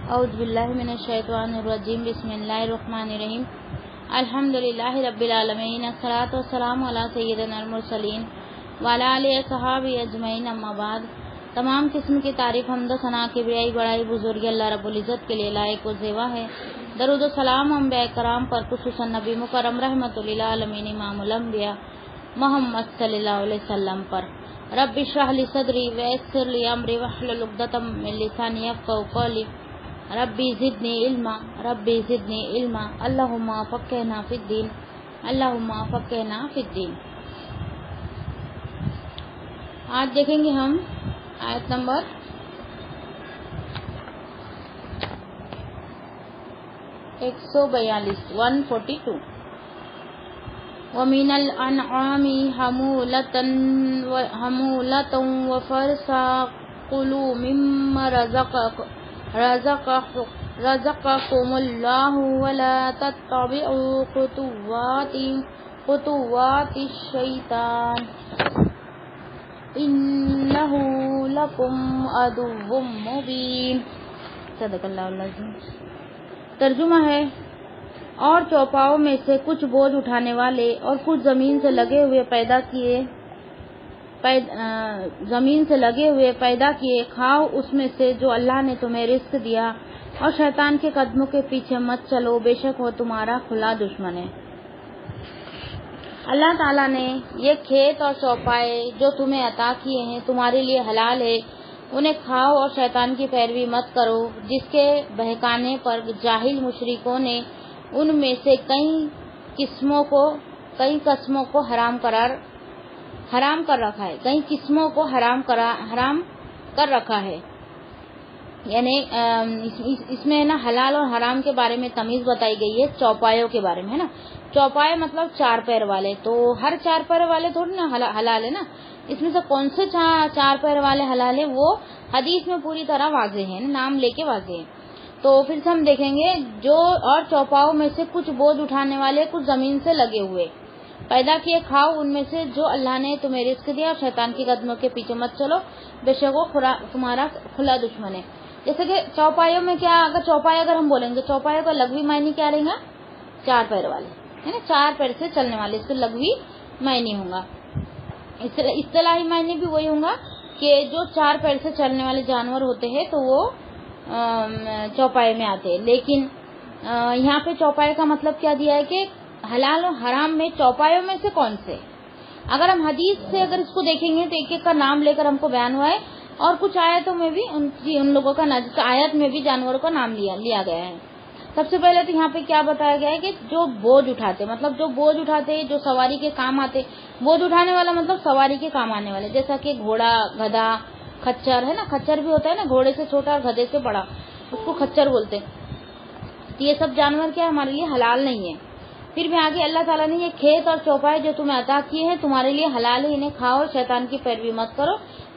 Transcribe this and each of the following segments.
اعوذ باللہ من الشیطان الرجیم بسم اللہ الرحمن الرحیم الحمدللہ رب العالمین الصلاۃ والسلام علی سیدنا المرسلین وعلی آلہ وصحبہ اجمعین اما بعد۔ تمام قسم کی تعریف حمد و ثنا کبریائی بڑائی بزرگی اللہ رب العزت کے لیے لائق و زیبا ہے۔ درود و سلام انبیاء کرام پر، خصوصاً نبی مکرم رحمت للعالمین امام الانبیاء محمد صلی اللہ علیہ وسلم پر۔ رب اشرح لی صدری ویسر لی امری واحلل عقدۃ من لسانی یفقہوا قولی۔ ربی زدنی علما ربی زدنی علما اللہم فقہنا فی الدین اللہم فقہنا فی الدین۔ آج دیکھیں گے ہم آیت نمبر 142 وَمِنَ الْأَنْعَامِ حَمُولَةً وَفَرْشًا كُلُوا مِمَّا رَزَقَكُمُ اللَّهُ وَلَا تَتَّبِعُوا خُطُوَّاتِ الشَّيْطَانِ إِنَّهُ لَكُمْ عَدُوٌّ مُّبِينٌ۔ صدق اللہ العظیم۔ ترجمہ ہے، اور چوپاؤں میں سے کچھ بوجھ اٹھانے والے اور کچھ زمین سے لگے ہوئے پیدا کیے کھاؤ اس میں سے جو اللہ نے تمہیں رزق دیا، اور شیطان کے قدموں کے پیچھے مت چلو، بے شک وہ تمہارا کھلا دشمن ہے۔ اللہ تعالیٰ نے یہ کھیت اور چوپائے جو تمہیں عطا کیے ہیں تمہارے لیے حلال ہے، انہیں کھاؤ اور شیطان کی پیروی مت کرو، جس کے بہکانے پر جاہل مشرکوں نے ان میں سے کئی قسموں کو حرام کر رکھا ہے۔ یعنی اس میں نا حلال اور حرام کے بارے میں تمیز بتائی گئی ہے، چوپایوں کے بارے میں ہے نا۔ چوپائے مطلب چار پیر والے، تو ہر چار پیر والے تھوڑی نا حلال ہے نا، اس میں سے کون سے چار پیر والے حلال ہے وہ حدیث میں پوری طرح واضح ہے، نام لے کے واضح ہے۔ تو پھر سے ہم دیکھیں گے، جو اور چوپاؤں میں سے کچھ بوجھ اٹھانے والے کچھ زمین سے لگے ہوئے پیدا کیے کھاؤ ان میں سے جو اللہ نے تمہیں رزق دیا، اور شیطان کے قدموں کے پیچھے مت چلو، بے شک وہ تمہارا کھلا دشمن ہے۔ جیسے کہ چوپایوں میں کیا، اگر ہم بولیں گے چوپایوں کا لغوی معنی کیا رہے گا؟ چار پیر والے ہے نا، چار پیر سے چلنے والے، اس کا لغوی معنی ہوگا۔ اصطلاحی معنی بھی وہی ہوگا کہ جو چار پیر سے چلنے والے جانور ہوتے ہیں تو وہ چوپائے میں آتے ہیں۔ لیکن یہاں پہ چوپائے کا مطلب کیا دیا ہے کہ حلال و حرام میں چوپایوں میں سے کون سے۔ اگر ہم حدیث سے اس کو دیکھیں گے تو ایک ایک کا نام لے کر ہم کو بیان ہوا ہے، اور کچھ آیتوں میں بھی ان لوگوں کا آیت میں بھی جانوروں کا نام لیا گیا ہے۔ سب سے پہلے تو یہاں پہ کیا بتایا گیا ہے کہ جو بوجھ اٹھاتے، مطلب جو بوجھ اٹھاتے جو سواری کے کام آتے، بوجھ اٹھانے والا مطلب سواری کے کام آنے والے، جیسا کہ گھوڑا، گدھا، کھچر ہے نا، کھچر بھی ہوتا ہے نا، گھوڑے سے چھوٹا اور گدھے سے بڑا، اس کو کھچر بولتے۔ یہ سب جانور کیا ہمارے لیے حلال نہیں ہے۔ پھر بھی آگے اللہ تعالیٰ نے یہ کھیت اور چوپائے جو تمہیں عطا کیے ہیں تمہارے لیے حلال ہے، انہیں کھاؤ اور شیطان کی پیروی مت کرو،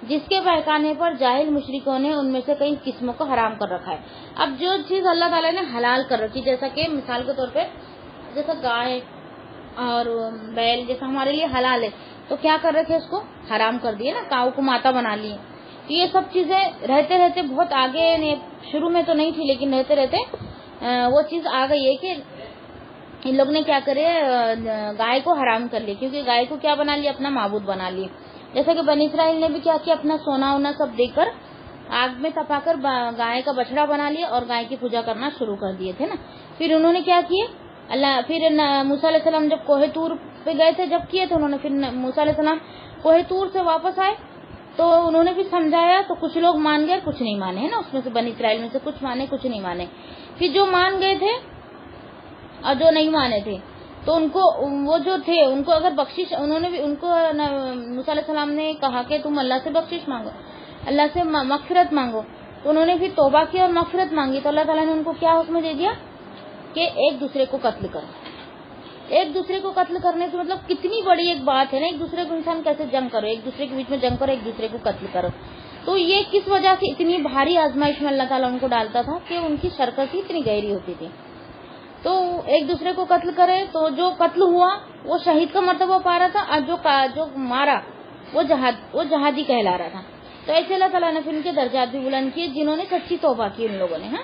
جس کے بہکانے پر جاہل مشرکوں نے ان میں سے کئی قسموں کو حرام کر رکھا ہے۔ اب جو چیز اللہ تعالیٰ نے حلال کر رکھی، جیسا کہ مثال کے طور پہ جیسا گائے اور بیل جیسا ہمارے لیے حلال ہے، تو کیا کر رکھے، اس کو حرام کر دیے نا، کاؤ کو ماتا بنا لیے۔ یہ سب چیزیں رہتے رہتے بہت آگے، شروع میں تو نہیں تھی لیکن رہتے رہتے وہ چیز آ گئی ہے کہ ان لوگ نے کیا کرے، گائے کو حرام کر لی، کیونکہ گائے کو کیا بنا لیا، اپنا معبود بنا لی۔ جیسا کہ بنی اسرائیل نے بھی کیا کیا، اپنا سونا وونا سب دے کر آگ میں تپا کر گائے کا بچڑا بنا لیا اور گائے کی پوجا کرنا شروع کر دیے تھے نا۔ پھر انہوں نے کیا کیے، پھر موسیٰ علیہ السلام جب کوہ طور پہ گئے تھے، جب کیے تو انہوں نے، پھر موسیٰ علیہ السلام کوہ طور سے واپس آئے تو انہوں نے بھی سمجھایا، تو کچھ لوگ مان گئے کچھ نہیں مانے ہے نا، اس میں سے بنی اسرائیل میں سے کچھ مانے کچھ نہیں مانے۔ پھر جو مان گئے تھے اور جو نہیں مانے تھے تو ان کو، وہ جو تھے ان کو اگر بخشش، انہوں نے بھی ان کو موسیٰ علیہ السلام نے کہا کہ تم اللہ سے بخشش مانگو، اللہ سے مغفرت مانگو، تو انہوں نے پھر توبہ کی اور مغفرت مانگی، تو اللہ تعالیٰ نے ان کو کیا حکم دے دیا کہ ایک دوسرے کو قتل کرو۔ ایک دوسرے کو قتل کرنے سے مطلب کتنی بڑی ایک بات ہے نا، ایک دوسرے کو انسان کیسے جنگ کرو، ایک دوسرے کے بیچ میں جنگ کرو، ایک دوسرے کو قتل کرو۔ تو یہ کس وجہ سے اتنی بھاری آزمائش میں اللہ تعالیٰ ان کو ڈالتا تھا کہ ان کی شرکت ہی اتنی گہری ہوتی تھی۔ تو ایک دوسرے کو قتل کرے تو جو قتل ہوا وہ شہید کا مرتبہ پا رہا تھا، اور جو مارا وہ جہادی کہلا رہا تھا۔ تو ایسے اللہ تعالیٰ نے پھر ان کے درجات بھی بلند کیے جنہوں نے سچی توبہ کی ان لوگوں نے، ہاں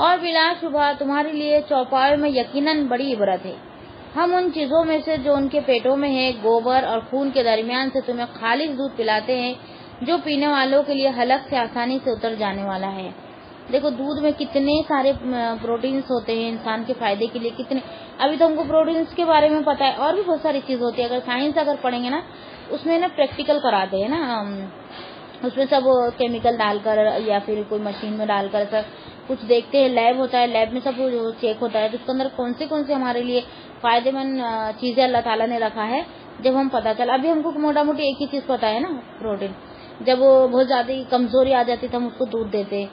اور بلا شبہ تمہارے لیے چوپایوں میں یقیناً بڑی عبرت ہے۔ ہم ان چیزوں میں سے جو ان کے پیٹوں میں ہے، گوبر اور خون کے درمیان سے تمہیں خالص دودھ پلاتے ہیں جو پینے والوں کے لیے حلق سے آسانی سے اتر جانے والا ہے۔ دیکھو دودھ میں کتنے سارے پروٹینز ہوتے ہیں انسان کے فائدے کے لیے، کتنے، ابھی تو ہم کو پروٹینز کے بارے میں پتا ہے، اور بھی بہت ساری چیز ہوتی ہے۔ اگر سائنس اگر پڑھیں گے نا اس میں نا پریکٹیکل کراتے ہیں نا، اس میں سب کیمیکل ڈال کر یا پھر کوئی مشین میں ڈال کر سب کچھ دیکھتے ہیں، لیب ہوتا ہے، لیب میں سب چیک ہوتا ہے، تو اس کے اندر کون سے ہمارے لیے فائدے مند چیزیں اللہ تعالیٰ نے رکھا ہے جب ہم پتا چلا۔ ابھی ہم کو موٹا موٹی ایک ہی چیز پتا ہے نا، پروٹین۔ جب بہت زیادہ کمزوری آ جاتی تو ہم اس کو دودھ دیتے،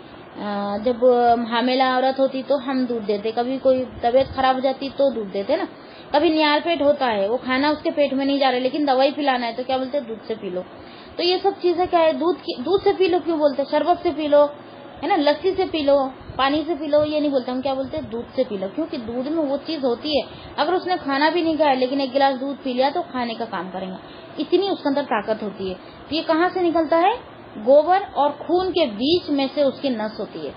جب حاملہ عورت ہوتی تو ہم دودھ دیتے، کبھی کوئی طبیعت خراب ہو جاتی تو دودھ دیتے نا، کبھی نیار پیٹ ہوتا ہے، وہ کھانا اس کے پیٹ میں نہیں جا رہا لیکن دوائی پلانا ہے تو کیا بولتے ہیں، دودھ سے پی لو۔ تو یہ سب چیزیں کیا ہے، دودھ سے پی لو کیوں بولتے ہیں، شربت سے پی لو ہے نا، لسی سے پی لو، پانی سے پی لو، یہ نہیں بولتے ہم، کیا بولتے ہیں، دودھ سے پی لو، کیونکہ دودھ میں وہ چیز ہوتی ہے، اگر اس نے کھانا بھی نہیں کھایا لیکن ایک گلاس دودھ پی لیا تو کھانے کا کام کرے گا، اتنی اس کے اندر طاقت ہوتی ہے۔ یہ کہاں سے نکلتا ہے، گوبر اور خون کے بیچ میں سے اس کی نس ہوتی ہے،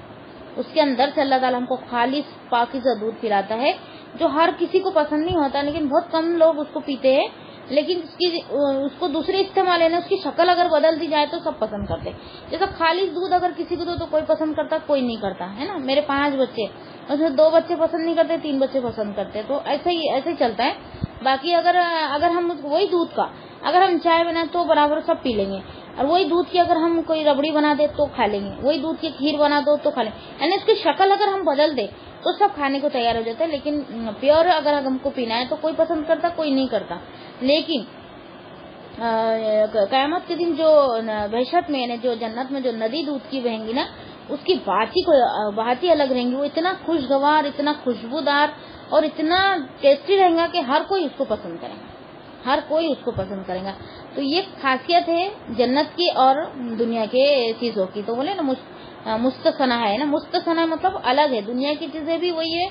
اس کے اندر سے اللہ تعالیٰ ہم کو خالص پاکیزہ دودھ پلاتا ہے جو ہر کسی کو پسند نہیں ہوتا، لیکن بہت کم لوگ اس کو پیتے ہیں، لیکن اس کو دوسرے استعمال ہے نا، اس کی شکل اگر بدل دی جائے تو سب پسند کرتے۔ جیسا خالص دودھ اگر کسی کو دو تو کوئی پسند کرتا، کوئی نہیں کرتا ہے نا۔ میرے 5 بچے، اس میں 2 بچے پسند نہیں کرتے، 3 بچے پسند کرتے، تو ایسے ہی چلتا ہے۔ باقی اگر ہم وہی دودھ کا اگر ہم چائے بنائیں تو برابر سب پی لیں گے، اور وہی دودھ کی اگر ہم کوئی ربڑی بنا دے تو کھا لیں گے، وہی دودھ کی کھیر بنا دو تو کھا لیں گے، یعنی اس کی شکل اگر ہم بدل دیں تو سب کھانے کو تیار ہو جاتا ہے۔ لیکن پیور اگر ہم کو پینا ہے تو کوئی پسند کرتا، کوئی نہیں کرتا۔ لیکن قیامت کے دن جو بہشت میں، یعنی جو جنت میں جو ندی دودھ کی بہیں گی نا، اس کی بات ہی الگ رہیں گی، وہ اتنا خوشگوار، اتنا خوشبودار اور اتنا ٹیسٹی رہے گا کہ ہر کوئی اس کو پسند کرے گا، ہر کوئی اس کو پسند کرے گا۔ تو یہ خاصیت ہے جنت کی اور دنیا کے چیزوں کی۔ تو بولے نا مستثنا ہے نا، مستثنا مطلب الگ ہے، دنیا کی چیزیں بھی وہی ہے،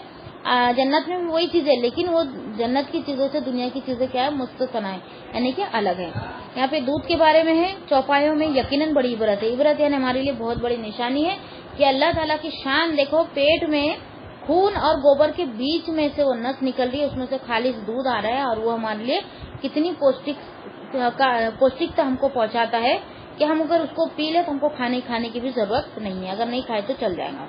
جنت میں بھی وہی چیزیں، لیکن وہ جنت کی چیزوں سے دنیا کی چیزیں کیا ہے، مستثنا ہے، یعنی کہ الگ ہے۔ یہاں پہ دودھ کے بارے میں ہے، چوپایوں میں یقیناً بڑی عبرت ہے۔ عبرت یعنی ہمارے لیے بہت بڑی نشانی ہے کہ اللہ تعالیٰ کی شان دیکھو، پیٹ میں خون اور گوبر کے بیچ میں سے وہ نس نکل رہی ہے، اس میں سے خالص دودھ آ رہا ہے، اور وہ ہمارے لیے کتنی پوشٹکتا ہم کو پہنچاتا ہے کہ ہم اگر اس کو پی لیں تو ہم کو کھانے کی بھی ضرورت نہیں ہے، اگر نہیں کھائے تو چل جائے گا۔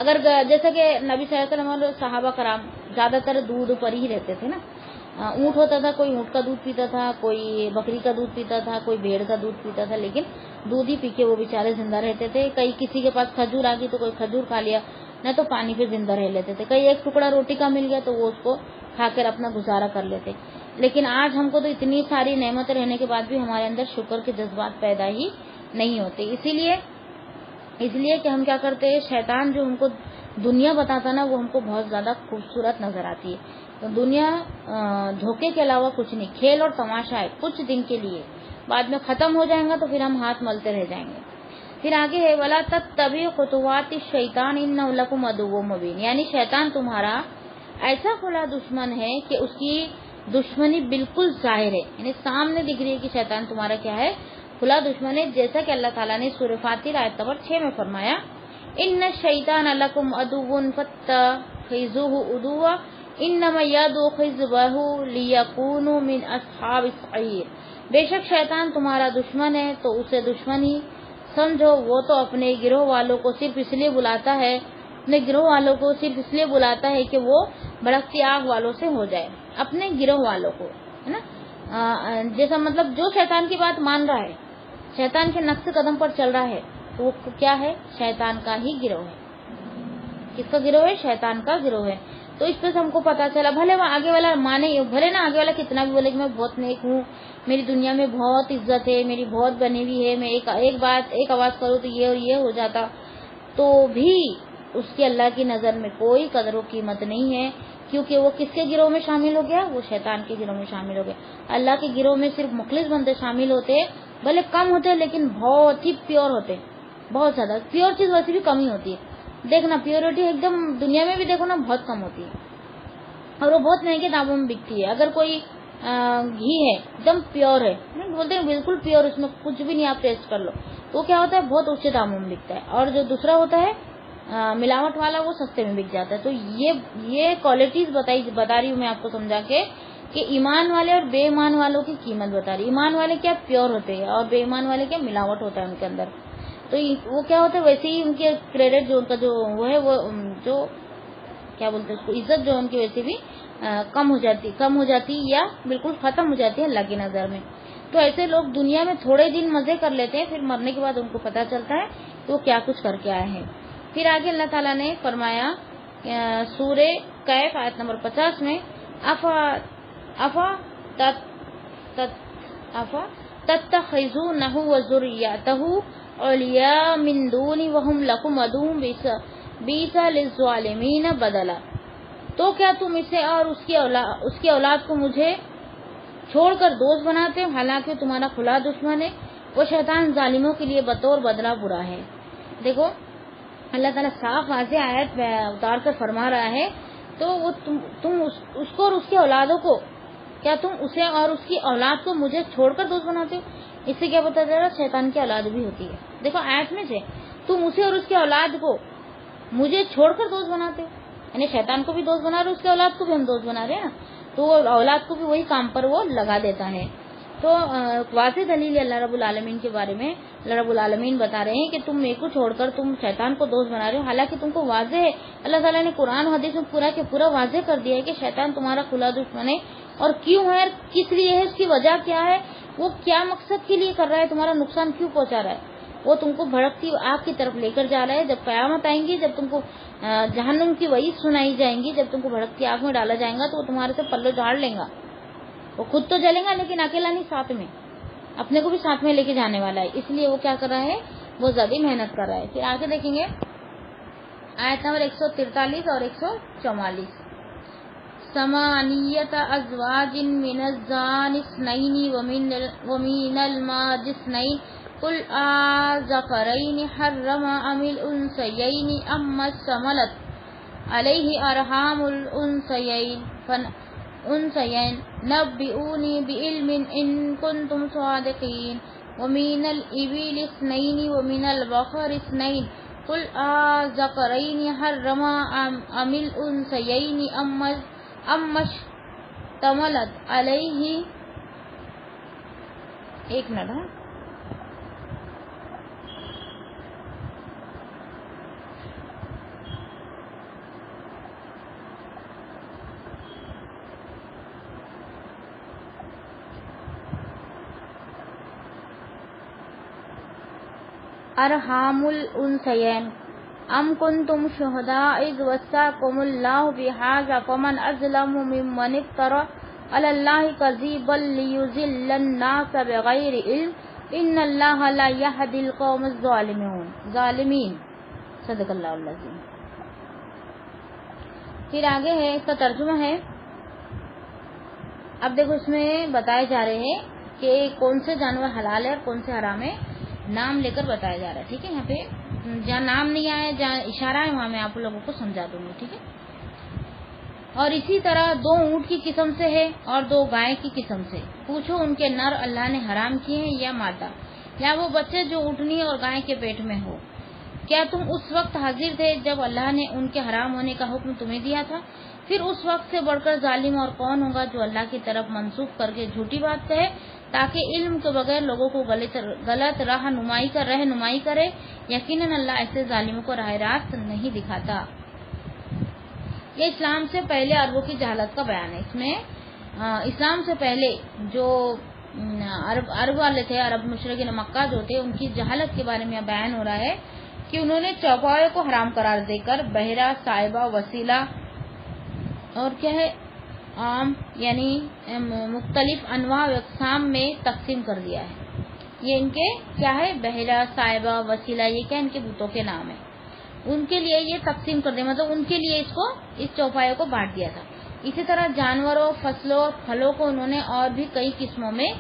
اگر جیسا کہ نبی صلی اللہ علیہ وسلم اور صحابہ کرام زیادہ تر دودھ پر ہی رہتے تھے نا، اونٹ ہوتا تھا، کوئی اونٹ کا دودھ پیتا تھا، کوئی بکری کا دودھ پیتا تھا، کوئی بھیڑ کا دودھ پیتا تھا، لیکن دودھ ہی پی کے وہ بیچارے زندہ رہتے تھے۔ کسی کے پاس کھجور آ گئی تو کوئی کھجور کھا لیا، نہ تو پانی پہ زندہ رہ لیتے تھے، کئی ایک ٹکڑا روٹی کا مل گیا تو وہ اس کو کھا کر اپنا گزارا کر لیتے۔ لیکن آج ہم کو تو اتنی ساری نعمتیں رہنے کے بعد بھی ہمارے اندر شکر کے جذبات پیدا ہی نہیں ہوتے، اس لیے کہ ہم کیا کرتے ہیں، شیطان جو ہم کو دنیا بتاتا نا وہ ہم کو بہت زیادہ خوبصورت نظر آتی ہے۔ تو دنیا دھوکے کے علاوہ کچھ نہیں، کھیل اور تماشا ہے کچھ دن کے لیے، بعد میں ختم ہو جائیں گا تو پھر ہم ہاتھ ملتے رہ جائیں گے۔ پھر آگے ہے وَلَا تَتَّبِعُوا خُطُوَاتِ الشَّيْطَانِ إِنَّهُ لَكُمْ عَدُوٌّ مُّبِينٌ، یعنی شیطان تمہارا ایسا کھلا دشمن ہے کہ اس کی دشمنی بالکل ظاہر ہے، یعنی سامنے دکھ رہی ہے کہ شیطان تمہارا کیا ہے، کھلا دشمن ہے، جیسا کہ اللہ تعالیٰ نے سورہ فاتر آیت نمبر 6 میں فرمایا إِنَّ الشَّيْطَانَ لَكُمْ عَدُوٌّ فَاتَّخِذُوهُ عَدُوًّا إِنَّمَا يَدْعُو حِزْبَهُ لِيَكُونُوا مِنْ أَصْحَابِ السَّعِيرِ، بے شک شیطان تمہارا دشمن ہے تو اسے دشمن ہی سمجھو، وہ تو اپنے گروہ والوں کو صرف اس لیے بلاتا ہے، اپنے گروہ والوں کو صرف اس لیے بلاتا ہے کہ وہ بھڑکتی آگ والوں سے ہو جائے، اپنے گروہ والوں کو، ہے نا، جیسا مطلب جو شیطان کی بات مان رہا ہے، شیطان کے نقش قدم پر چل رہا ہے، تو وہ کیا ہے، شیطان کا ہی گروہ ہے۔ کس کا گروہ ہے، شیطان کا گروہ ہے۔ تو اس پہ سے ہم کو پتا چلا، بھلے وہ آگے والا مانے، بھلے نا آگے والا کتنا بھی بولے کہ میں بہت نیک ہوں، میری دنیا میں بہت عزت ہے، میری بہت بنی ہوئی ہے، میں ایک آواز کروں تو یہ اور یہ ہو جاتا، تو بھی اس کی اللہ کی نظر میں کوئی قدر و قیمت نہیں ہے، کیونکہ وہ کس کے گروہ میں شامل ہو گیا، وہ شیطان کے گروہ میں شامل ہو گیا۔ اللہ کے گروہ میں صرف مخلص بندے شامل ہوتے، بھلے کم ہوتے لیکن بہت ہی پیور ہوتے، بہت زیادہ پیور چیز ویسے بھی کم ہی ہوتی ہے۔ دیکھنا پیورٹی ایک دم دنیا میں بھی دیکھو نا بہت کم ہوتی ہے، اور وہ بہت مہنگے داموں میں بکتی ہے۔ اگر کوئی گھی ہے ایک دم پیور ہے، بولتے ہیں بالکل پیور، اس میں کچھ بھی نہیں، آپ ٹیسٹ کر لو، تو کیا ہوتا ہے، بہت اونچے داموں میں بکتا ہے۔ اور جو دوسرا ہوتا ہے ملاوٹ والا وہ سستے میں بک جاتا ہے. تو یہ کوالٹیز بتا رہی ہوں میں آپ کو سمجھا کے کہ ایمان والے اور بے ایمان والوں کی قیمت بتا رہی. ایمان والے کیا پیور ہوتے ہیں اور بے ایمان والے کیا ملاوٹ ہوتا ہے ان کے اندر. تو وہ کیا ہوتا ہے ویسے ہی ان کے کریڈٹ جو ان کا جو وہ ہے وہ جو کیا بولتے ہیں اس کو عزت جو ان کی ویسے بھی کم ہو جاتی یا بالکل ختم ہو جاتی ہے اللہ کی نظر میں. تو ایسے لوگ دنیا میں تھوڑے دن مزے کر لیتے ہیں, پھر مرنے کے بعد ان کو پتا چلتا ہے کہ وہ کیا کچھ کر کے آئے ہیں. پھر آگے اللہ تعالیٰ نے فرمایا سورہ کہف آیت نمبر 50 میں تتخذونہ وذریتہ اولیاء من دونی وہم لکم عدو بیس للظالمین بدلا. تو کیا تم اسے اور اس کی اولاد کو مجھے چھوڑ کر دوست بناتے ہو حالانکہ تمہارا کھلا دشمن ہے. وہ شیطان ظالموں کے لیے بطور بدلہ برا ہے. دیکھو اللہ تعالیٰ صاف واضح آیت اتار کر فرما رہا ہے. تو وہ تم اس کو اور اس کی اولادوں کو, کیا تم اسے اور اس کی اولاد کو مجھے چھوڑ کر دوست بناتے ہو. اس سے کیا پتا چل رہا شیطان کی اولاد بھی ہوتی ہے. دیکھو آیت میں سے تم اسے اور اس کی اولاد کو مجھے چھوڑ کر دوست بناتے ہو, یعنی شیطان کو بھی دوست بنا رہے, اس کی اولاد کو بھی ہم دوست بنا رہے ہیں نا. تو اولاد کو بھی وہی کام پر وہ لگا دیتا ہے. تو واضح دلیل اللہ رب العالمین کے بارے میں اللہ رب العالمین بتا رہے ہیں کہ تم میرے کو چھوڑ کر تم شیطان کو دوست بنا رہے ہو, حالانکہ تم کو واضح ہے اللہ تعالیٰ نے قرآن و حدیث میں پورا کے پورا واضح کر دیا ہے کہ شیطان تمہارا کھلا دشمن ہے. اور کیوں ہے, کس لیے ہے, اس کی وجہ کیا ہے, وہ کیا مقصد کے لیے کر رہا ہے, تمہارا نقصان کیوں پہنچا رہا ہے. وہ تم کو بھڑکتی آگ کی طرف لے کر جا رہا ہے. جب قیامت آئیں گی, جب تم کو جہنم کی وعید سنائی جائیں گی, جب تم کو بھڑکتی آگ میں ڈالا جائے گا, تو وہ تمہارے سے پلو جھاڑ لیں گا. وہ خود تو جلیں گا لیکن اکیلا نہیں, ساتھ میں اپنے کو بھی ساتھ میں لے کے جانے والا ہے. اس لیے وہ کیا کر رہا ہے, وہ زیادہ محنت کر رہا ہے. پھر آگے دیکھیں گے آیت نمبر 143 اور 144. ثمانیۃ ازواج من الزان اثنین ومن الماعز اثنین قل آذکرین حرم ام الانثیین اما اشتملت علیہ ارحام الانثیین نبئونی بعلم ان کنتم صادقین. ومن الابل اثنین ومن البقر اثنین قل آذکرین حرم ام الانثیین اما اشتملت علیہ. ایک منٹ. ارحام الانثیین ام کنتم شہداء اذ وصاکم اللہ بہذا فمن اظلم ممن افترى علی اللہ کذبا لیضل الناس بغیر علم ان اللہ لا یہدی القوم الظالمین. صدق اللہ العظیم. پھر آگے ہے اس کا ترجمہ ہے. اب دیکھو اس میں بتائے جا رہے ہیں کہ کون سے جانور حلال ہے اور کون سے حرام ہے, نام لے کر بتایا جا رہا ہے. ٹھیک ہے, یہاں پہ جہاں نام نہیں آیا جہاں اشارہ ہے وہاں میں آپ لوگوں کو سمجھا دوں گی. ٹھیک ہے. اور اسی طرح 2 اونٹ کی قسم سے ہے اور 2 گائے کی قسم سے. پوچھو ان کے نر اللہ نے حرام کیے ہیں یا مادہ, یا وہ بچے جو اونٹنی اور گائے کے پیٹ میں ہو. کیا تم اس وقت حاضر تھے جب اللہ نے ان کے حرام ہونے کا حکم تمہیں دیا تھا؟ پھر اس وقت سے بڑھ کر ظالم اور کون ہوگا جو اللہ کی طرف منسوخ کر کے جھوٹی بات کہے تاکہ علم کے بغیر لوگوں کو غلط رہنمائی کرے. یقیناً اللہ ایسے ظالموں کو راہ راست نہیں دکھاتا. یہ اسلام سے پہلے عربوں کی جہالت کا بیان ہے. اس میں اسلام سے پہلے جو عرب والے تھے, عرب مشرقین مکہ جو تھے, ان کی جہالت کے بارے میں بیان ہو رہا ہے کہ انہوں نے چوپایوں کو حرام قرار دے کر بہرہ, صائبہ, وسیلہ اور کیا ہے عام یعنی مختلف انواع و اقسام میں تقسیم کر دیا ہے. یہ ان کے کیا ہے, بہرہ, صائبہ, وسیلہ, یہ کیا ان کے بتوں کے نام ہے. ان کے لیے یہ تقسیم کر دیا, مطلب ان کے لیے اس چوپایوں کو بانٹ دیا تھا. اسی طرح جانوروں, فصلوں اور پھلوں کو انہوں نے اور بھی کئی قسموں میں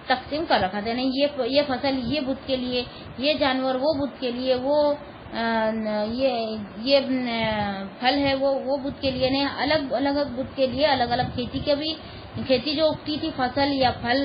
تقسیم کر رکھا تھا. نہیں یہ فصل یہ بت کے لیے, یہ جانور وہ بت کے لیے, وہ یہ پھل ہے وہ بت کے لیے. نہیں, الگ الگ بت کے لیے الگ الگ کھیتی جو اگتی تھی فصل یا پھل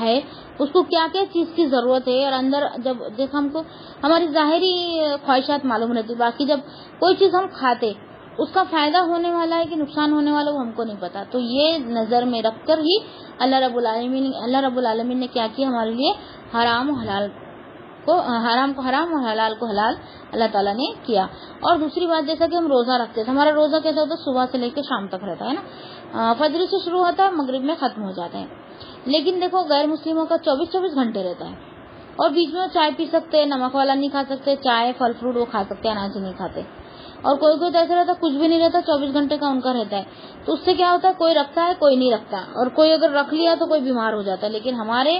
ہے اس کو کیا کیا چیز کی ضرورت ہے، اور اندر جب دیکھا ہم کو ہماری ظاہری خواہشات معلوم رہتی، باقی جب کوئی چیز ہم کھاتے اس کا فائدہ ہونے والا ہے کہ نقصان ہونے والا وہ ہم کو نہیں پتا. تو یہ نظر میں رکھ کر ہی اللہ رب العالمین نے کیا کیا ہمارے لیے حرام و حلال کو حرام اور حلال کو حلال اللہ تعالیٰ نے کیا. اور دوسری بات جیسا کہ ہم روزہ رکھتے ہیں، ہمارا روزہ کیسا ہوتا ہے صبح سے لے کے شام تک رہتا ہے نا، فجر سے شروع ہوتا ہے مغرب میں ختم ہو جاتا ہے. لیکن دیکھو غیر مسلموں کا 24 گھنٹے رہتا ہے، اور بیچ میں چائے پی سکتے ہیں، نمک والا نہیں کھا سکتے، چائے پھل فروٹ وہ کھا سکتے ہیں، اناج نہیں کھاتے. اور کوئی تو ایسا رہتا ہے کچھ بھی نہیں رہتا، 24 گھنٹے کا ان کا رہتا ہے. تو اس سے کیا ہوتا ہے کوئی رکھتا ہے کوئی نہیں رکھتا، اور کوئی اگر رکھ لیا تو کوئی بیمار ہو جاتا ہے. لیکن ہمارے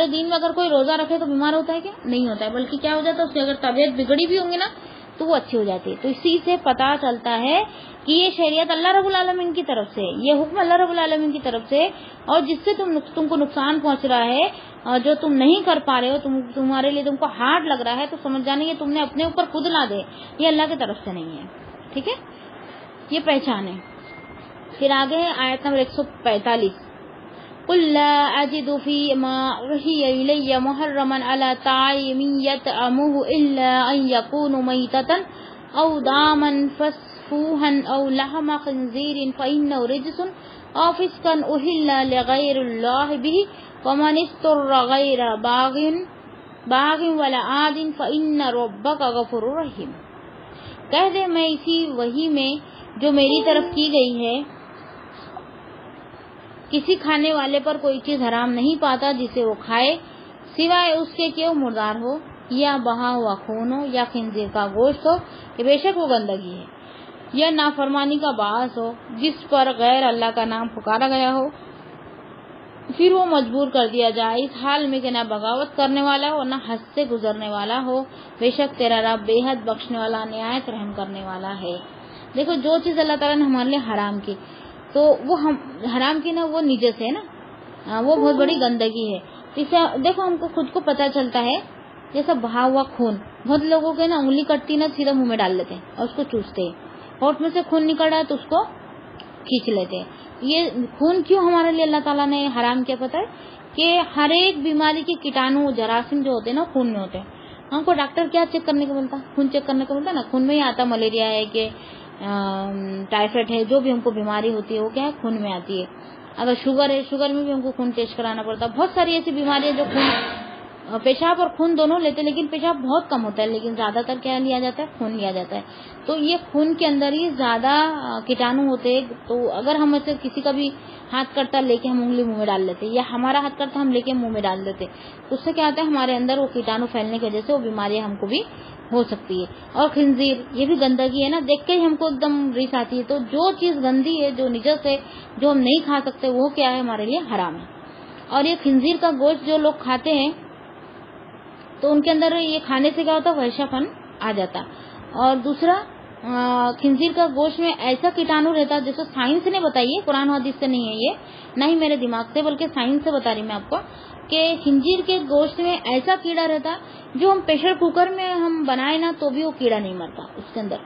دین میں اگر کوئی روزہ رکھے تو بیمار ہوتا ہے کیا؟ نہیں ہوتا ہے، بلکہ کیا ہو جاتا ہے اس کی اگر طبیعت بگڑی بھی ہوں گی نا تو وہ اچھی ہو جاتی ہے. تو اسی سے پتا چلتا ہے کہ یہ شریعت اللہ رب العالمین کی طرف سے، یہ حکم اللہ رب العالمین کی طرف سے، اور جس سے تم کو نقصان پہنچ رہا ہے اور جو تم نہیں کر پا رہے ہو، تمہارے لیے تم کو ہارڈ لگ رہا ہے، تو سمجھ جانا یہ تم نے اپنے اوپر خود لا دے، یہ اللہ کی طرف سے نہیں ہے. ٹھیک ہے، یہ پہچان ہے. پھر آگے ہے آیت نمبر 145. قل لا اجد فيما اوحي الي محرما على طاعم يطعمه الا ان يكون ميتة او داما مسفوحا او لحم خنزير فانه رجس او فسقا اهل لغير الله به ومن اضطر غير باغ ولا عاد فان ربك غفور رحيم. کہہ دے میں اسی وحی میں جو میری طرف کی گئی ہے کسی کھانے والے پر کوئی چیز حرام نہیں پاتا جسے وہ کھائے سوائے اس کے کہ وہ مردار ہو یا بہا ہوا خون ہو یا خنزیر کا گوشت ہو کہ بے شک وہ گندگی ہے، یا نافرمانی کا باعث ہو جس پر غیر اللہ کا نام پکارا گیا ہو، پھر وہ مجبور کر دیا جائے اس حال میں کہ نہ بغاوت کرنے والا ہو نہ حد سے گزرنے والا ہو. بے شک تیرا رب بے حد بخشنے والا نہایت رحم کرنے والا ہے. دیکھو جو چیز اللہ تعالیٰ نے ہمارے لیے حرام کی تو وہ حرام کی نا وہ نجس ہے نا، وہ بہت بڑی گندگی ہے. اس سے دیکھو ہم کو خود کو پتا چلتا ہے، جیسا بہا ہوا خون، بہت لوگوں کے نا انگلی کٹتی نا سیدھا منہ میں ڈال لیتے ہیں اور اس کو چوستے ہیں، ہونٹ میں سے خون نکل رہا ہے تو اس کو کھینچ لیتے ہیں. یہ خون کیوں ہمارے لیے اللہ تعالیٰ نے حرام کیا پتا ہے؟ کہ ہر ایک بیماری کے کیٹانو جراثیم جو ہوتے ہیں نا خون میں ہوتے ہیں. ہم کو ڈاکٹر کیا چیک کرنے کو ملتا؟ خون چیک کرنے کو ملتا ہے نا. خون میں ہی آتا ملیریا ہے کہ ٹائیفائڈ ہے، جو بھی ہم کو بیماری ہوتی ہے وہ کیا ہے خون میں آتی ہے. اگر شوگر ہے، شوگر میں بھی ہم کو خون ٹیسٹ کرانا پڑتا. بہت ساری ایسی بیماری ہے جو خون، پیشاب اور خون دونوں لیتے، لیکن پیشاب بہت کم ہوتا ہے، لیکن زیادہ تر کیا لیا جاتا ہے؟ خون لیا جاتا ہے. تو یہ خون کے اندر ہی زیادہ کیٹانو ہوتے ہیں. تو اگر ہم ایسے کسی کا بھی ہاتھ کرتا لے کے ہم انگلی منہ میں ڈال لیتے، یا ہمارا ہاتھ کرتا ہم لے کے منہ میں ڈال دیتے، تو اس سے کیا ہوتا ہے ہمارے اندر وہ کیٹانو پھیلنے کی وجہ سے وہ بیماریاں ہم کو بھی ہو سکتی ہے. اور خنزیر یہ بھی گندگی ہے نا، دیکھ کے ہی ہم کو ایک دم ریس آتی ہے. تو جو چیز گندی ہے، جو نجس ہے، جو ہم نہیں کھا سکتے، وہ کیا ہے ہمارے لیے حرام ہے. اور یہ خنزیر کا گوشت جو لوگ کھاتے ہیں تو ان کے اندر یہ کھانے سے کیا ہوتا ہے وحشہ پن آ جاتا. اور دوسرا خنزیر کا گوشت میں ایسا کیٹانو رہتا جیسے سائنس نے بتائیے، قرآن و حدیث سے نہیں ہے یہ، نہ ہی میرے دماغ سے، بلکہ سائنس سے بتا رہی میں آپ کو، کہ خنزیر کے گوشت میں ایسا کیڑا رہتا جو ہم پریشر کوکر میں ہم بنائے نا تو بھی وہ کیڑا نہیں مرتا اس کے اندر.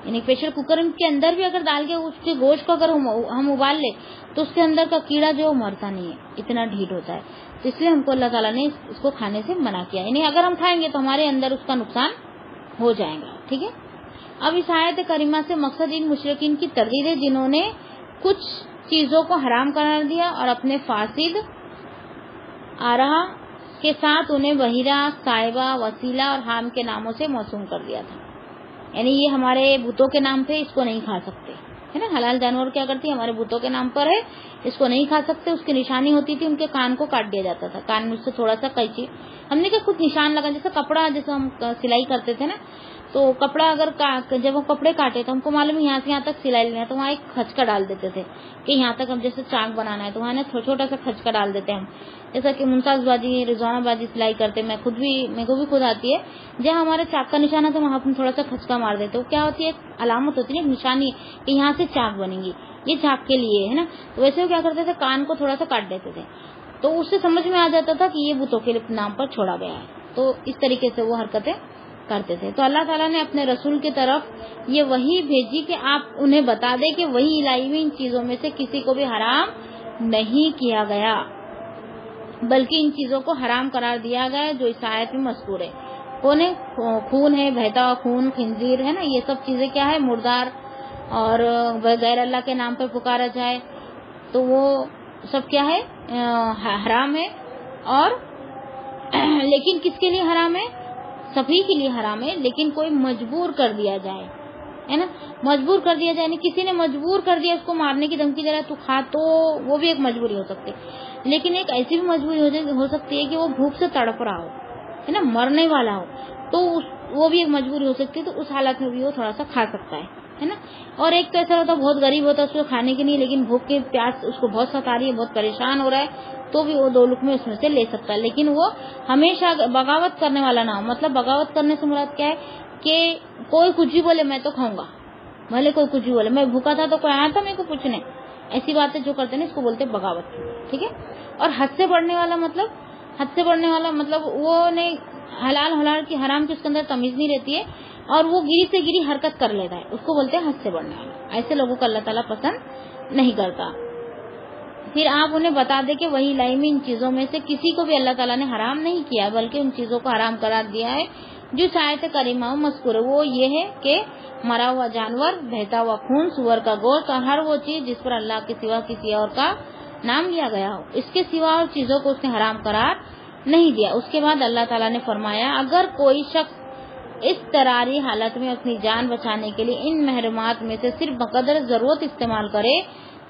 یعنی پریشر کوکر کے اندر بھی اگر ڈال کے اس کے گوشت کو اگر ہم ابال لے تو اس کے اندر کا کیڑا جو مرتا نہیں ہے، اتنا ڈھیٹ ہوتا ہے. تو اس لیے ہم کو اللہ تعالیٰ نے اس کو کھانے سے منع کیا. یعنی اگر ہم کھائیں گے تو ہمارے اندر اس کا نقصان ہو جائے گا. ٹھیک ہے. اب اس آیت کریمہ سے مقصد ان مشرکین کی تردید ہے جنہوں نے کچھ چیزوں کو حرام قرار دیا اور اپنے فاسد آراہ کے ساتھ انہیں بحیرہ، صاحبہ، وسیلہ اور حام کے ناموں سے موسوم کر دیا تھا. یعنی یہ ہمارے بتوں کے نام پہ اس کو نہیں کھا سکتے ہے نا. حلال جانور کیا کرتی ہے؟ ہمارے بتوں کے نام پر ہے، اس کو نہیں کھا سکتے. اس کی نشانی ہوتی تھی ان کے کان کو کاٹ دیا جاتا تھا، کان میں سے تھوڑا سا قینچی ہم نے خود نشان لگا، جیسے کپڑا جیسے ہم سلائی کرتے تھے نا، تو کپڑا اگر جب ہم کپڑے کاٹے تو ہم کو معلوم ہے یہاں سے یہاں تک سلائی لینا ہے، تو وہاں ایک کھچکا ڈال دیتے تھے کہ یہاں تک ہم جیسے چاک بنانا ہے تو وہاں نا چھوٹا سا کھچکا ڈال دیتے ہیں ہم. جیسا کہ ممتاز باجی، رضوانہ باجی سلائی کرتے، میرے کو بھی خود آتی ہے. جہاں ہمارے چاک کا نشانہ تھا وہاں ہم تھوڑا سا کھچکا مار دیتے. وہ کیا ہوتی ہے؟ ایک علامت ہوتی ہے، ایک نشانی کہ یہاں سے چاک بنے گی، یہ چاک کے لیے ہے نا. تو ویسے وہ کیا کرتے تھے؟ کان کو تھوڑا سا کاٹ دیتے تھے، تو اس سے سمجھ میں آ جاتا تھا کہ یہ بتوں کے نام پر چھوڑا گیا ہے. تو اس طریقے سے وہ حرکتیں کرتے تھے. تو اللہ تعالیٰ نے اپنے رسول کی طرف یہ وحی بھیجی کہ آپ انہیں بتا دیں کہ وہی الہی میں ان چیزوں میں سے کسی کو بھی حرام نہیں کیا گیا، بلکہ ان چیزوں کو حرام قرار دیا گیا جو اس آیت میں مذکور ہے۔ کون ہے؟ خون ہے، بہتا ہوا خون، خنزیر ہے نا، یہ سب چیزیں کیا ہے؟ مردار، اور غیر اللہ کے نام پر پکارا جائے تو وہ سب کیا ہے؟ حرام ہے۔ اور لیکن کس کے لیے حرام ہے؟ سبھی کے لیے حرام ہے، لیکن کوئی مجبور کر دیا جائے، ہے نا، مجبور کر دیا جائے، کسی نے مجبور کر دیا، اس کو مارنے کی دھمکی دے رہا ہے تو کھا، تو وہ بھی ایک مجبوری ہو سکتی ہے۔ لیکن ایک ایسی بھی مجبوری ہو سکتی ہے کہ وہ بھوک سے تڑپ رہا ہو، ہے نا، مرنے والا ہو، تو وہ بھی ایک مجبوری ہو سکتی ہے، تو اس حالت میں بھی وہ تھوڑا سا کھا سکتا ہے نا۔ اور ایک تو ایسا ہوتا ہے بہت غریب ہوتا ہے، اس کو کھانے کی نہیں، لیکن بھوک کے پیاس اس کو بہت ستا رہی ہے، بہت پریشان ہو رہا ہے، تو بھی وہ 2 لقمے اس میں سے لے سکتا ہے، لیکن وہ ہمیشہ بغاوت کرنے والا نہ ہو۔ مطلب بغاوت کرنے سے مراد کیا ہے کہ کوئی کچھ بھی بولے میں تو کھاؤں گا، بھلے کوئی کچھ بھی بولے، میں بھوکا تھا تو کوئی آیا تھا میرے کو پوچھنے، ایسی باتیں جو کرتے ہیں اس کو بولتے بغاوت، ٹھیک ہے۔ اور حد سے بڑھنے والا مطلب وہ نہیں، حلال کی حرام کی اس کے اندر تمیز نہیں رہتی ہے، اور وہ گری سے گری حرکت کر لیتا ہے، اس کو بولتے ہیں حد سے بڑھنے والا۔ ایسے لوگوں کو اللہ تعالیٰ پسند نہیں کرتا۔ پھر آپ انہیں بتا دیں کہ وہی لائی میں ان چیزوں میں سے کسی کو بھی اللہ تعالیٰ نے حرام نہیں کیا، بلکہ ان چیزوں کو حرام قرار دیا ہے جو آیت کریمہ میں مذکور ہے۔ وہ یہ ہے کہ مرا ہوا جانور، بہتا ہوا خون، سور کا گوشت، اور ہر وہ چیز جس پر اللہ کے سوا کسی اور کا نام لیا گیا ہو، اس کے سوا اور چیزوں کو اس نے حرام قرار نہیں دیا۔ اس کے بعد اللہ تعالیٰ نے فرمایا اگر کوئی شخص اضطراری حالت میں اپنی جان بچانے کے لیے ان محرمات میں سے صرف بقدر ضرورت استعمال کرے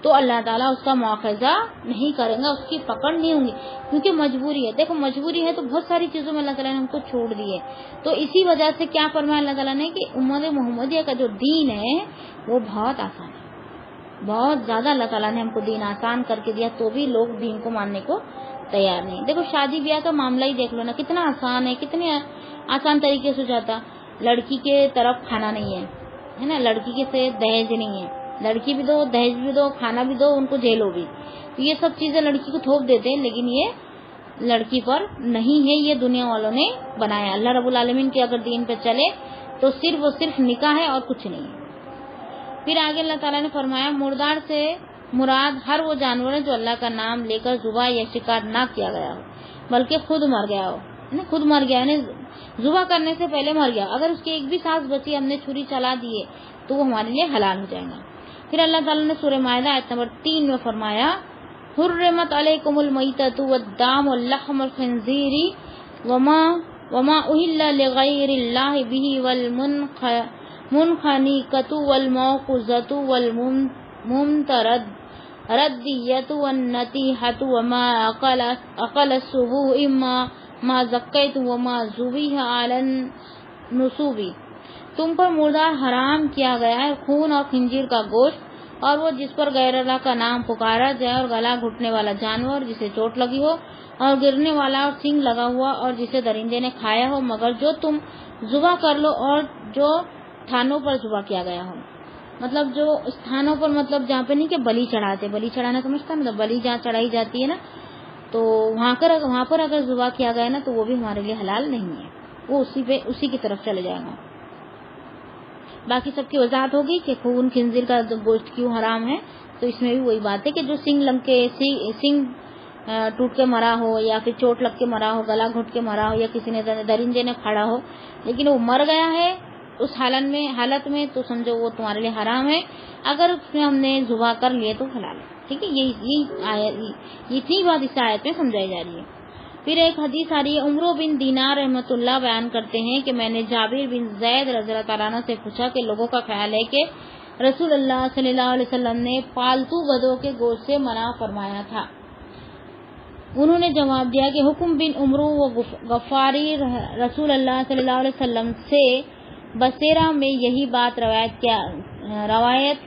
تو اللہ تعالیٰ اس کا مواخذہ نہیں کرے گا، اس کی پکڑ نہیں ہوگی، کیونکہ مجبوری ہے۔ دیکھو مجبوری ہے تو بہت ساری چیزوں میں اللہ تعالیٰ نے ہم کو چھوڑ دی ہے، تو اسی وجہ سے کیا فرمایا اللہ تعالیٰ نے کہ امت محمدیہ کا جو دین ہے وہ بہت آسان ہے، بہت زیادہ اللہ تعالیٰ نے ہم کو دین آسان کر کے دیا، تو بھی لوگ دین کو ماننے کو تیار نہیں۔ دیکھو شادی بیاہ کا معاملہ ہی دیکھ لو نا، کتنا آسان ہے، کتنے آسان طریقے سے جاتا۔ لڑکی کے طرف کھانا نہیں ہے نا، لڑکی کے سے دہیج نہیں ہے، لڑکی بھی دو، دہیج بھی دو، کھانا بھی دو، ان کو جھیلو بھی، تو یہ سب چیزیں لڑکی کو تھوپ دیتے ہیں، لیکن یہ لڑکی پر نہیں ہے، یہ دنیا والوں نے بنایا۔ اللہ رب العالمین کے اگر دین پہ چلے تو صرف اور صرف نکاح ہے اور کچھ نہیں ہے۔ پھر آگے اللہ تعالیٰ نے فرمایا مردار سے مراد ہر وہ جانور ہے جو اللہ کا نام لے کر ذبح یا شکار نہ کیا گیا ہو بلکہ خود مر گیا ہو، خود مر گیا یعنی ذبح کرنے سے پہلے مر گیا، اگر اس کی ایک بھی سانس بچی ہم نے چھری چلا دیے تو وہ ہمارے لیے حلال ہو جائے گا۔ پھر اللہ تعالیٰ نے سورہ مائدہ آیت نمبر 3 میں فرمایا حرمت علیکم المیتۃ والدم ولحم الخنزیر وما اہل لغیر اللہ بہ والمنخنقۃ والموقوذۃ والمنتردیۃ والنطیحۃ وما اکل السبوع ما ذکیتم وما ذبح علی النصب۔ تم پر مردار حرام کیا گیا ہے، خون اور خنزیر کا گوشت، اور وہ جس پر غیر اللہ کا نام پکارا جائے، اور گلا گھٹنے والا جانور جسے چوٹ لگی ہو اور گرنے والا اور سینگ لگا ہوا اور جسے درندے نے کھایا ہو، مگر جو تم ذبح کر لو اور جو تھانوں پر ذبح کیا گیا ہو۔ مطلب جو استھانوں پر، مطلب جہاں پہ نہیں کہ بلی چڑھاتے، بلی چڑھانا سمجھتا نا، بلی جہاں چڑھائی جاتی ہے نا، تو وہاں پر اگر ذبح کیا گیا نا تو وہ بھی ہمارے لیے حلال نہیں ہے، وہ اسی کی طرف چلے جائے گا۔ باقی سب کی وضاحت ہوگی کہ خون خنزیر کا گوشت کیوں حرام ہے، تو اس میں بھی وہی بات ہے کہ جو سنگ ٹوٹ کے مرا ہو، یا پھر چوٹ لگ کے مرا ہو، گلا گھٹ کے مرا ہو، یا کسی نے درندے نے کھاڑا ہو، لیکن وہ مر گیا ہے اس حالت میں تو سمجھو وہ تمہارے لیے حرام ہے، اگر اس میں ہم نے ذبح کر لیے تو حلال ہے، ٹھیک ہے۔ یہ اتنی بات اس آیت میں سمجھائی جا رہی ہے۔ پھر ایک حدیث آ رہی ہے، عمرو بن دینار رحمۃ اللہ بیان کرتے ہیں کہ میں نے جابر بن زید رضی اللہ تعالیٰ عنہ سے پوچھا کہ لوگوں کا خیال ہے کہ رسول اللہ صلی اللہ علیہ وسلم نے پالتو گدھوں کے گوشت سے منع فرمایا تھا۔ انہوں نے جواب دیا کہ حکم بن عمرو و غفاری رسول اللہ صلی اللہ علیہ وسلم سے بصیرہ میں یہی بات روایت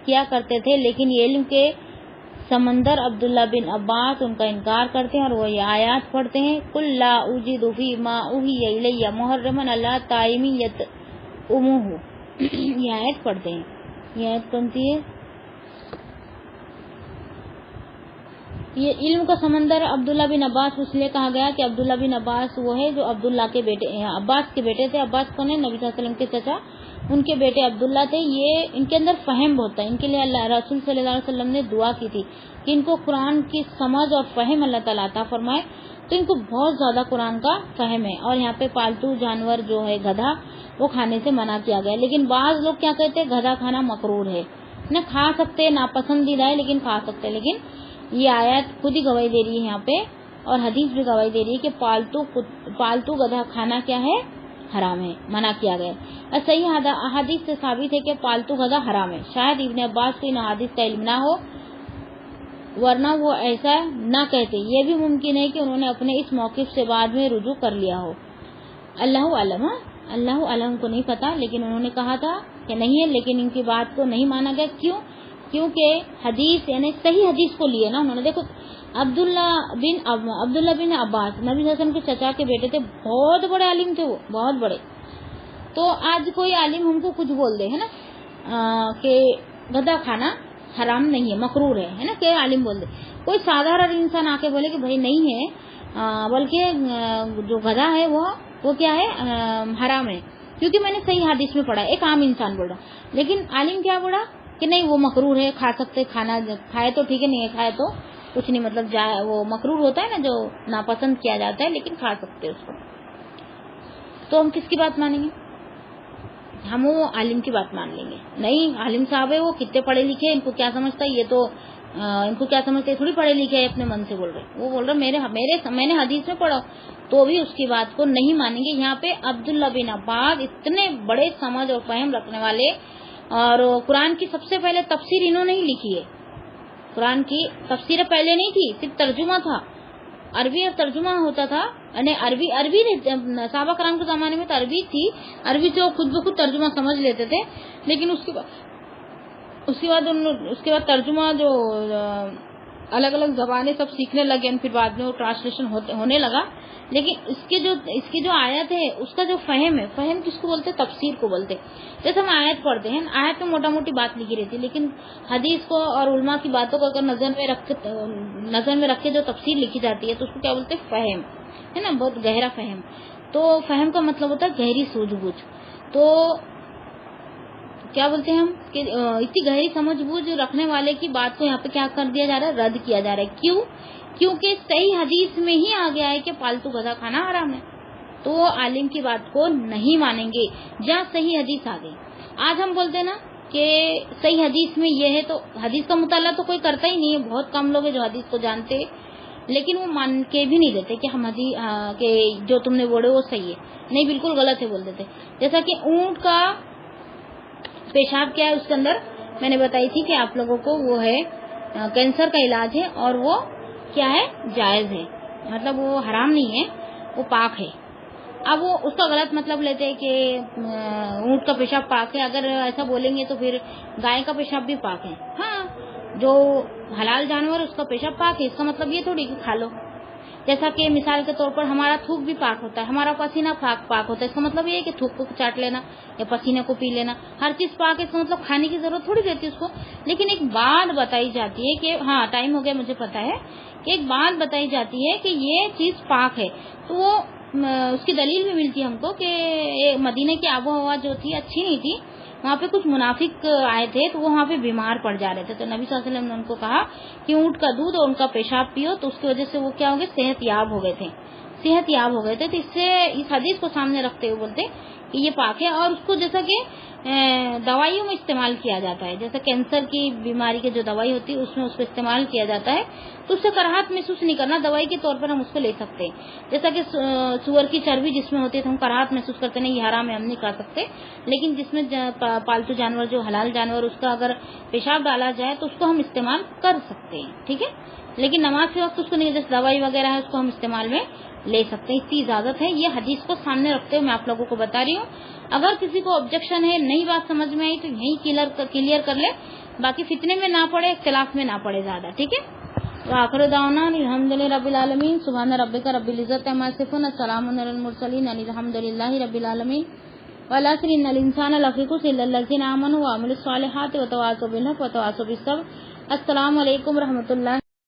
کیا کرتے تھے، لیکن یہ علم کے سمندر عبداللہ بن عباس ان کا انکار کرتے ہیں اور وہ یہ آیات پڑھتے ہیں قل لا اجد فی ما اوحی الی محرما علی طاعم یطعمہ، یہ آیت پڑھتے ہیں۔ یہ آیت کون سی ہے؟ یہ علم کا سمندر عبداللہ بن عباس اس لیے کہا گیا کہ عبداللہ بن عباس وہ ہے جو عبداللہ کے بیٹے عباس کے بیٹے تھے۔ عباس کون ہے؟ نبی صلی اللہ علیہ وسلم کے چچا، ان کے بیٹے عبداللہ تھے. یہ ان کے اندر فہم بہت تھا. ان کے لیے اللہ رسول صلی اللہ علیہ وسلم نے دعا کی تھی کہ ان کو قرآن کی سمجھ اور فہم اللہ تعالیٰ عطا فرمائے. تو ان کو بہت زیادہ قرآن کا فہم ہے. اور یہاں پہ پالتو جانور جو ہے گدھا وہ کھانے سے منع کیا گیا. لیکن بعض لوگ کیا کہتے ہیں گدھا کھانا مکروہ ہے, نہ کھا سکتے, ناپسندیدہ ہے لیکن کھا سکتے. لیکن یہ آیت خود ہی گواہی دے رہی ہے یہاں پہ, اور حدیث بھی گواہی دے رہی ہے کہ پالتو گدھا کھانا کیا ہے, حرام ہے, منع کیا گیا. اور صحیح احادیث سے ثابت ہے کہ پالتو گدھا حرام ہے. شاید ابن عباس کو ان احادیث کا علم نہ ہو, ورنہ وہ ایسا نہ کہتے. یہ بھی ممکن ہے کہ انہوں نے اپنے اس موقف سے بعد میں رجوع کر لیا ہو. اللہ علم, اللہ علم کو نہیں پتا, لیکن انہوں نے کہا تھا کہ نہیں ہے, لیکن ان کی بات کو نہیں مانا گیا. کیوں؟ کیونکہ حدیث یعنی صحیح حدیث کو لیے نا انہوں نے. دیکھو عبداللہ بن عباس نبی صلی اللہ علیہ وسلم کے چچا کے بیٹے تھے, بہت بڑے عالم تھے وہ, بہت بڑے. تو آج کوئی عالم ہم کو کچھ بول دے ہے نا کہ گدھا کھانا حرام نہیں ہے, مکروہ ہے نا, کہ عالم بول دے. کوئی سادھارن انسان آ کے بولے کہ بھائی نہیں ہے, بلکہ جو گدھا ہے وہ کیا ہے, حرام ہے, کیونکہ میں نے صحیح حدیث میں پڑھا. ایک عام انسان بول رہا, لیکن عالم کیا بولا کہ نہیں وہ مکروہ ہے, کھا سکتے, کھانا کھائے تو ٹھیک ہے, نہیں کھائے تو کچھ نہیں, مطلب وہ مکروہ ہوتا ہے نا جو ناپسند کیا جاتا ہے, لیکن کھا سکتے اس کو. تو ہم کس کی بات مانیں گے؟ ہم وہ عالم کی بات مان لیں گے. نہیں, عالم صاحب ہے, وہ کتنے پڑھے لکھے, ان کو کیا سمجھتا ہے, یہ تو ان کو کیا سمجھتے ہیں, تھوڑی پڑھے لکھے ہے, اپنے من سے بول رہے. وہ بول رہے میں نے حدیث میں پڑھا, تو بھی اس کی بات کو نہیں مانیں گے. یہاں پہ عبداللہ بن عباس اتنے بڑے سمجھ اور فہم رکھنے والے, اور قرآن کی سب سے پہلے تفسیر انہوں نے ہی لکھی ہے. قرآن کی تفسیر پہلے نہیں تھی, صرف ترجمہ تھا, عربی اور ترجمہ ہوتا تھا. یعنی عربی صحابہ کرام کے زمانے میں تو عربی تھی, عربی سے وہ خود بخود ترجمہ سمجھ لیتے تھے. لیکن اس کے بعد ترجمہ جو الگ الگ زبانیں سب سیکھنے لگے, پھر بعد میں وہ ٹرانسلیشن ہونے لگا. لیکن اس کی جو آیت ہے, اس کا جو فہم ہے, فہم کس کو بولتے, تفسیر کو بولتے. جیسے ہم آیت پڑھتے ہیں, آیت میں موٹا موٹی بات لکھی رہتی ہے, لیکن حدیث کو اور علماء کی باتوں کو اگر نظر میں رکھ کے جو تفسیر لکھی جاتی ہے, تو اس کو کیا بولتے, فہم ہے نا, بہت گہرا فہم. تو فہم کا مطلب ہوتا ہے گہری سوجھ بوجھ. تو کیا بولتے ہیں ہم کہ اتنی گہری سمجھ بوجھ رکھنے والے کی بات کو یہاں پہ کیا کر دیا جا رہا ہے, رد کیا جا رہا ہے. کیوں؟ کیونکہ صحیح حدیث میں ہی آ گیا ہے کہ پالتو گدھا کھانا حرام ہے. تو وہ عالم کی بات کو نہیں مانیں گے جہاں صحیح حدیث آ گئی. آج ہم بولتے ہیں نا کہ صحیح حدیث میں یہ ہے, تو حدیث کا مطالعہ تو کوئی کرتا ہی نہیں ہے. بہت کم لوگ ہیں جو حدیث کو جانتے, لیکن وہ مان کے بھی نہیں دیتے کہ ہم کہ جو تم نے بولے وہ صحیح ہے. نہیں, بالکل غلط ہے بول دیتے. جیسا کہ اونٹ کا پیشاب کیا ہے, اس کے اندر میں نے بتائی تھی کہ آپ لوگوں کو وہ ہے کینسر کا علاج ہے, اور وہ کیا ہے, جائز ہے, مطلب وہ حرام نہیں ہے, وہ پاک ہے. اب وہ اس کا غلط مطلب لیتے ہیں کہ اونٹ کا پیشاب پاک ہے. اگر ایسا بولیں گے تو پھر گائے کا پیشاب بھی پاک ہے. ہاں, جو حلال جانور اس کا پیشاب پاک ہے, اس کا مطلب یہ تھوڑی کہ کھا لو. جیسا کہ مثال کے طور پر ہمارا تھوک بھی پاک ہوتا ہے, ہمارا پسینہ پاک ہوتا ہے. اس کا مطلب یہ ہے کہ تھوک کو چاٹ لینا یا پسینے کو پی لینا, ہر چیز پاک ہے. اس کا مطلب کھانے کی ضرورت تھوڑی رہتی ہے اس کو. لیکن ایک بات بتائی جاتی ہے کہ ہاں ٹائم ہو گیا, مجھے پتا ہے کہ ایک بات بتائی جاتی ہے کہ یہ چیز پاک ہے. تو وہ اس کی دلیل بھی ملتی ہے ہم کو کہ مدینہ کی آب و ہوا جو تھی اچھی نہیں تھی, وہاں پہ کچھ منافق آئے تھے, تو وہ وہاں پہ بیمار پڑ جا رہے تھے. تو نبی صلی اللہ علیہ وسلم نے ان کو کہا کہ اونٹ کا دودھ اور ان کا پیشاب پیو, تو اس کی وجہ سے وہ کیا ہو گئے, صحت یاب ہو گئے تھے. تو اس سے اس حدیث کو سامنے رکھتے ہوئے بولتے کہ یہ پاک ہے. اور اس کو جیسا کہ دوائیوں میں استعمال کیا جاتا ہے, جیسے کینسر کی بیماری کی جو دوائی ہوتی ہے اس میں اس کو استعمال کیا جاتا ہے, تو اس سے کراہت محسوس نہیں کرنا, دوائی کے طور پر ہم اس کو لے سکتے ہیں. جیسا کہ سور کی چربی جس میں ہوتی ہے تو ہم کراہت محسوس کرتے نہیں, یہ حرام ہے, ہم نہیں کھا سکتے. لیکن جس میں پالتو جانور جو حلال جانور اس کا اگر پیشاب ڈالا جائے تو اس کو ہم استعمال کر سکتے ہیں, ٹھیک ہے. لیکن نماز کے وقت اس کو نہیں, جیسے دوائی وغیرہ ہے اس کو ہم استعمال میں لے سکتے ہیں, اس کی اجازت ہے. یہ حدیث کو سامنے رکھتے ہوئے میں آپ لوگوں کو بتا رہی ہوں. اگر کسی کو آبجیکشن ہے, نئی بات سمجھ میں آئی تو یہی کلیئر کر لے, باقی فتنے میں نہ پڑے, اختلاف میں نہ پڑے زیادہ, ٹھیک ہے. وآخر دعوانا الحمدللہ رب العالمین. سبحان ربک رب العزت عما یصفون, السلام علی المرسلین, الحمدللہ رب العالمین. والعصر ان الانسان لفی خسر الا الذین آمنوا وعملوا الصالحات وتواصوا بالحق وتواصوا بالصبر. السلام علیکم ورحمۃ اللہ.